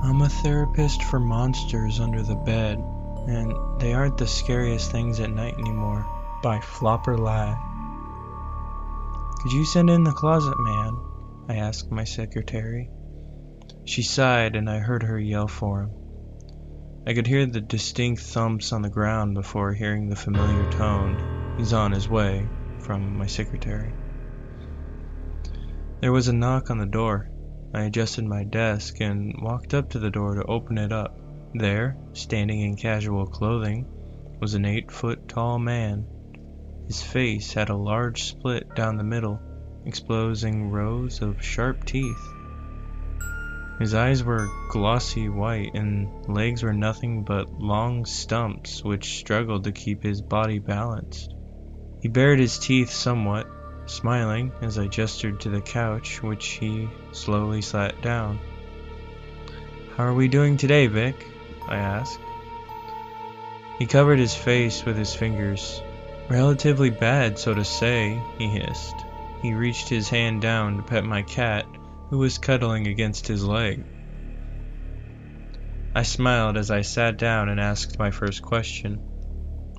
I'm a therapist for monsters under the bed, and they aren't the scariest things at night anymore. By Flopper Lad. Could you send in the closet man? I asked my secretary. She sighed, and I heard her yell for him. I could hear the distinct thumps on the ground before hearing the familiar tone, "He's on his way," from my secretary. There was a knock on the door. I adjusted my desk and walked up to the door to open it up. There, standing in casual clothing, was an 8-foot-tall man. His face had a large split down the middle, exposing rows of sharp teeth. His eyes were glossy white, and legs were nothing but long stumps which struggled to keep his body balanced. He bared his teeth somewhat, smiling as I gestured to the couch, which he slowly sat down. "How are we doing today, Vic?" I asked. He covered his face with his fingers. "Relatively bad, so to say," he hissed. He reached his hand down to pet my cat, who was cuddling against his leg. I smiled as I sat down and asked my first question.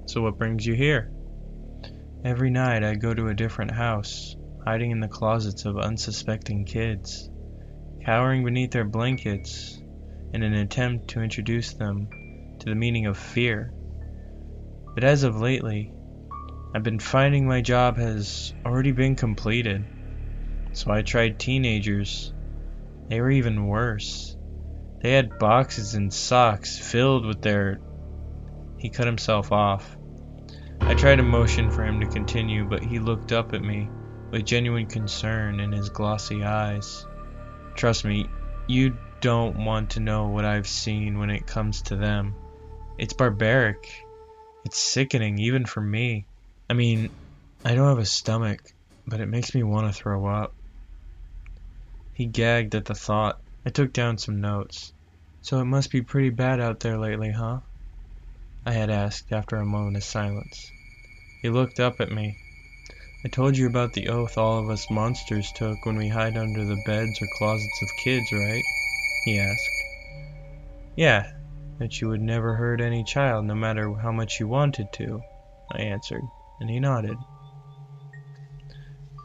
"So what brings you here?" "Every night I go to a different house, hiding in the closets of unsuspecting kids, cowering beneath their blankets in an attempt to introduce them to the meaning of fear. But as of lately, I've been finding my job has already been completed. So I tried teenagers. They were even worse. They had boxes and socks filled with their..." He cut himself off. I tried to motion for him to continue, but he looked up at me with genuine concern in his glossy eyes. "Trust me, you don't want to know what I've seen when it comes to them. It's barbaric. It's sickening, even for me. I mean, I don't have a stomach, but it makes me want to throw up." He gagged at the thought. I took down some notes. "So it must be pretty bad out there lately, huh?" I had asked after a moment of silence. He looked up at me. "I told you about the oath all of us monsters took when we hide under the beds or closets of kids, right?" he asked. "Yeah, that you would never hurt any child no matter how much you wanted to," I answered, and he nodded.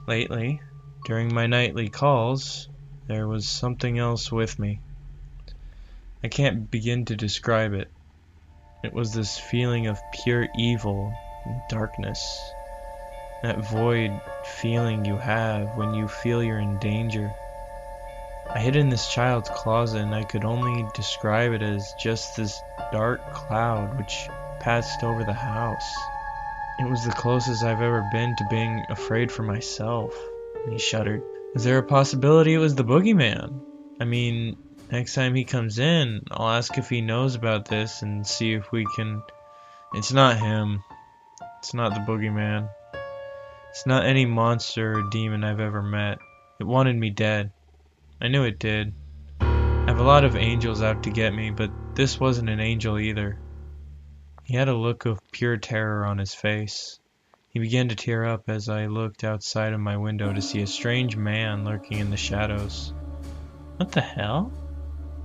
Lately, during my nightly calls, there was something else with me. I can't begin to describe it. It was this feeling of pure evil and darkness. That void feeling you have when you feel you're in danger. I hid in this child's closet, and I could only describe it as just this dark cloud which passed over the house. It was the closest I've ever been to being afraid for myself. And he shuddered. "Is there a possibility it was the boogeyman? I mean, next time he comes in, I'll ask if he knows about this and see if we can..." "It's not him. It's not the boogeyman. It's not any monster or demon I've ever met. It wanted me dead. I knew it did. I have a lot of angels out to get me, but this wasn't an angel either." He had a look of pure terror on his face. He began to tear up as I looked outside of my window to see a strange man lurking in the shadows. "What the hell?"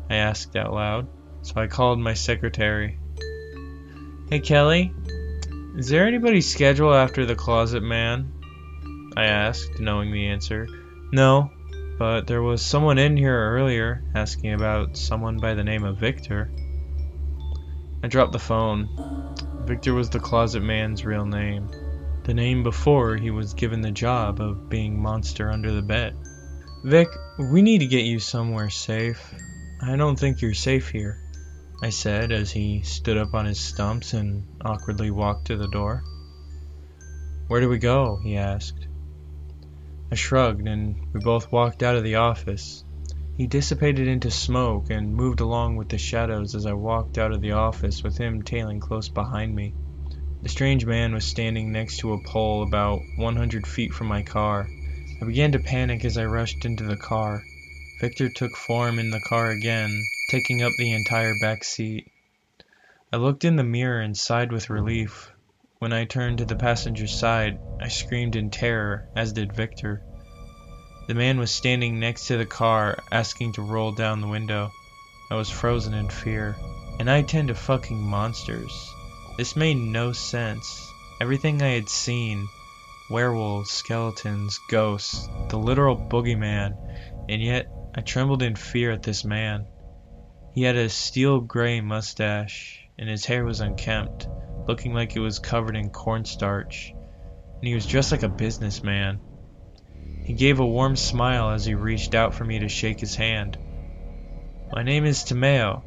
I asked out loud, so I called my secretary. "Hey Kelly, is there anybody's schedule after the closet man?" I asked, knowing the answer. "No, but there was someone in here earlier asking about someone by the name of Victor." I dropped the phone. Victor was the closet man's real name. The name before he was given the job of being monster under the bed. "Vic, we need to get you somewhere safe. I don't think you're safe here," I said as he stood up on his stumps and awkwardly walked to the door. "Where do we go?" he asked. I shrugged, and we both walked out of the office. He dissipated into smoke and moved along with the shadows as I walked out of the office with him tailing close behind me. The strange man was standing next to a pole about 100 feet from my car. I began to panic as I rushed into the car. Victor took form in the car again, taking up the entire back seat. I looked in the mirror and sighed with relief. When I turned to the passenger side, I screamed in terror, as did Victor. The man was standing next to the car, asking to roll down the window. I was frozen in fear. And I tend to fucking monsters. This made no sense. Everything I had seen, werewolves, skeletons, ghosts, the literal boogeyman, and yet I trembled in fear at this man. He had a steel gray mustache, and his hair was unkempt, looking like it was covered in cornstarch, and he was dressed like a businessman. He gave a warm smile as he reached out for me to shake his hand. "My name is Tomeo.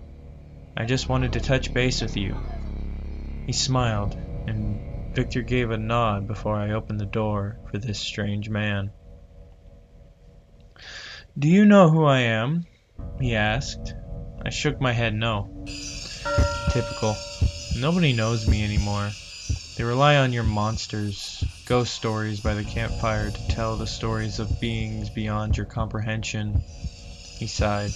I just wanted to touch base with you." He smiled, and Victor gave a nod before I opened the door for this strange man. "Do you know who I am?" he asked. I shook my head no. Typical. Nobody knows me anymore. They rely on your monsters, ghost stories by the campfire to tell the stories of beings beyond your comprehension. He sighed.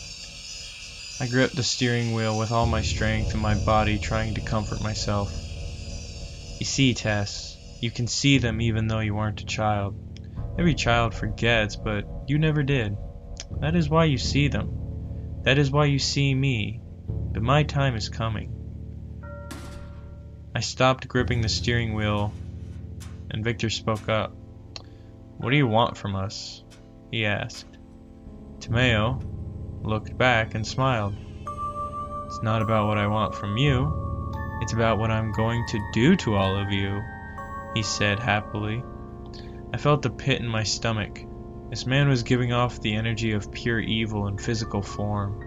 I gripped the steering wheel with all my strength in my body, trying to comfort myself. "You see, Tess, you can see them even though you aren't a child. Every child forgets, but you never did. That is why you see them. That is why you see me. But my time is coming." I stopped gripping the steering wheel, and Victor spoke up. "What do you want from us?" he asked. Tomeo looked back and smiled. "It's not about what I want from you. It's about what I'm going to do to all of you," he said happily. I felt a pit in my stomach. This man was giving off the energy of pure evil in physical form.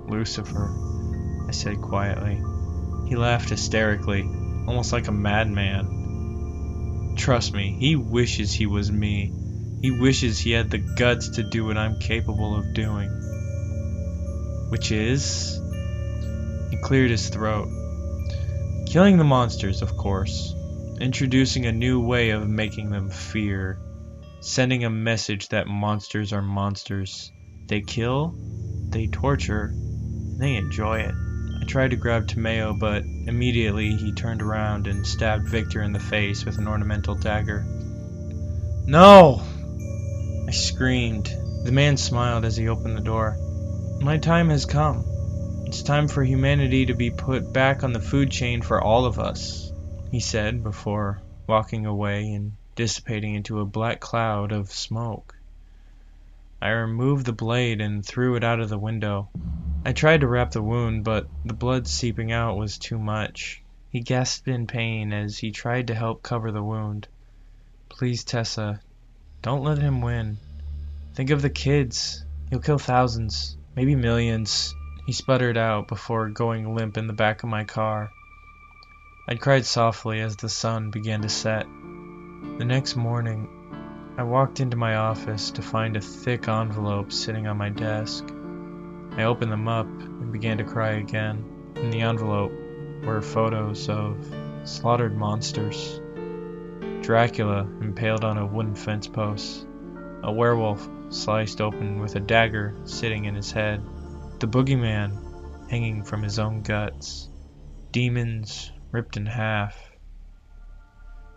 "Lucifer," I said quietly. He laughed hysterically, almost like a madman. Trust me, he wishes he was me. He wishes he had the guts to do what I'm capable of doing. Which is... He cleared his throat. "Killing the monsters, of course. Introducing a new way of making them fear. Sending a message that monsters are monsters. They kill, they torture, and they enjoy it." I tried to grab Tomeo, but immediately he turned around and stabbed Victor in the face with an ornamental dagger. "No!" I screamed. The man smiled as he opened the door. "My time has come. It's time for humanity to be put back on the food chain for all of us," he said before walking away and dissipating into a black cloud of smoke. I removed the blade and threw it out of the window. I tried to wrap the wound, but the blood seeping out was too much. He gasped in pain as he tried to help cover the wound. "Please, Tessa, don't let him win. Think of the kids. He'll kill thousands, maybe millions," he sputtered out before going limp in the back of my car. I cried softly as the sun began to set. The next morning, I walked into my office to find a thick envelope sitting on my desk. I opened them up and began to cry again. In the envelope were photos of slaughtered monsters. Dracula impaled on a wooden fence post. A werewolf sliced open with a dagger sitting in his head. The boogeyman hanging from his own guts. Demons ripped in half.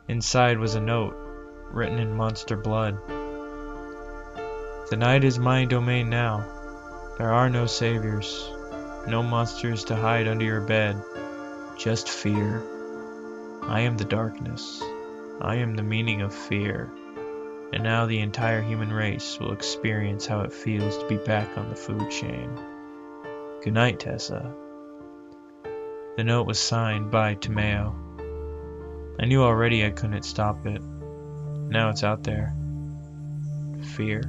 Inside was a note written in monster blood. "The night is my domain now. There are no saviors, no monsters to hide under your bed, just fear. I am the darkness. I am the meaning of fear. And now the entire human race will experience how it feels to be back on the food chain. Good night, Tessa." The note was signed by Tomeo. I knew already I couldn't stop it. Now it's out there. Fear.